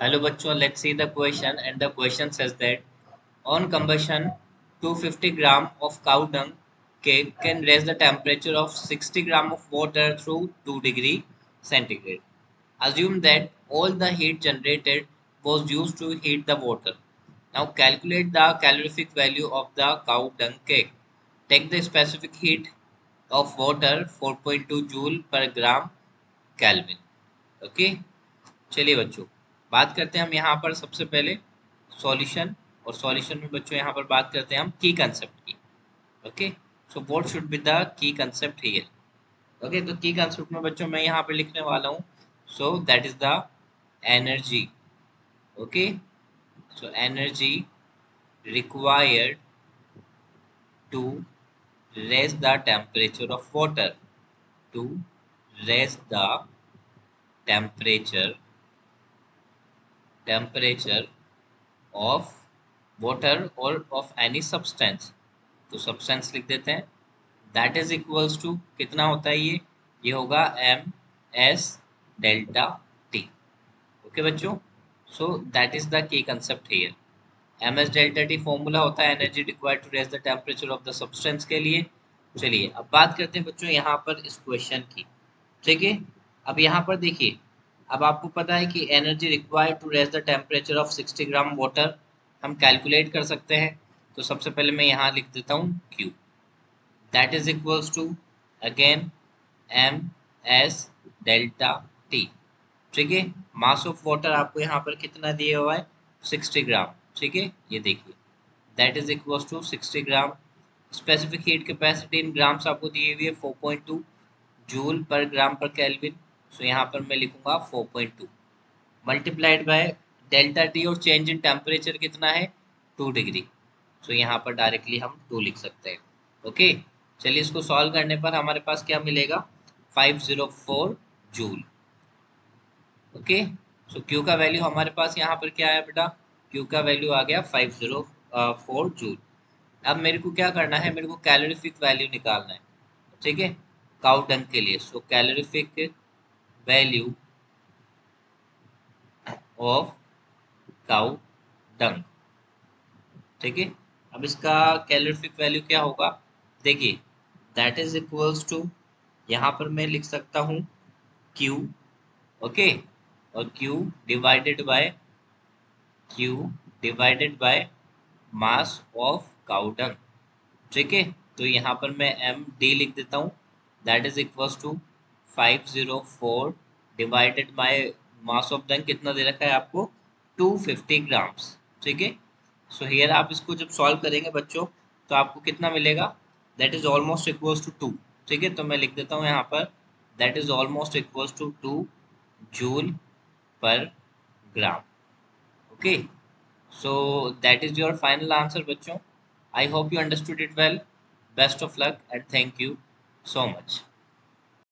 Hello bachcho, let's see the question, and the question says that on combustion 250 gram of cow dung cake can raise the temperature of 60 gram of water through 2 degree centigrade. Assume that all the heat generated was used to heat the water. Now calculate the calorific value of the cow dung cake. Take the specific heat of water 4.2 joule per gram Kelvin. Okay, चलिए बच्चों, बात करते हैं हम यहाँ पर सबसे पहले सॉल्यूशन, और सॉल्यूशन में बच्चों यहाँ पर बात करते हैं हम की कंसेप्ट की। Okay, so what should be the key concept here. Okay, तो की कंसेप्ट में बच्चों मैं यहाँ पे लिखने वाला हूँ, so that is the energy. Okay, so energy required to raise the temperature of water, to raise the temperature of water or of any substance। तो सब्सटेंस लिख देते हैं, दैट इज इक्वल्स टू कितना होता है ये होगा m s delta t. Okay बच्चों, so that is the key concept here. M s delta t formula होता है energy required to raise the temperature of the substance के लिए। चलिए अब बात करते हैं बच्चों यहाँ पर इस क्वेश्चन की। ठीक है, अब यहाँ पर देखिए, अब आपको पता है कि energy required to raise the temperature of 60 gram water हम कैलकुलेट कर सकते हैं। तो सबसे पहले मैं यहाँ लिख देता हूँ Q, that is equals to again m s delta t. ठीक है, मास ऑफ वाटर आपको यहाँ पर कितना दिया हुआ है, 60 ग्राम। ठीक है, ये देखिए, that is equals to 60 gram. Specific heat capacity in grams आपको दी हुई है 4.2 जूल पर ग्राम पर केल्विन। सो यहाँ पर मैं लिखूंगा 4.2 मल्टीप्लाइड बाय डेल्टा टी, और चेंज इन टेम्परेचर कितना है 2 डिग्री। सो यहाँ पर डायरेक्टली हम 2 लिख सकते हैं। ओके, चलिए इसको सॉल्व करने पर हमारे पास क्या मिलेगा, 504 जूल। ओके, सो क्यू का वैल्यू हमारे पास यहाँ पर क्या है बेटा, क्यू का वैल्यू आ गया 504 जूल। अब मेरे को क्या करना है, मेरे को कैलोरीफिक वैल्यू निकालना है। ठीक है, काउ डंग के लिए, so calorific value of cow dung. ठीक है, अब इसका कैलोरीफिक वैल्यू क्या होगा, देखिए, दैट इज इक्वल्स टू, यहाँ पर मैं लिख सकता हूँ Q। ओके, और Q divided by mass of cow dung. ठीक है, तो यहाँ पर मैं एम डी लिख देता हूँ, that is equals to 504 divided by mass of dung कितना दे रखा है आपको, 250 ग्राम्स। ठीक है, सो हियर आप इसको जब सॉल्व करेंगे बच्चों, तो आपको कितना मिलेगा, that is almost equals to 2। ठीक है, तो मैं लिख देता हूँ यहाँ पर, that is almost equals to 2 joule per gram. Okay, so that is your final answer बच्चों। I hope you understood it well. Best of luck and thank you so much.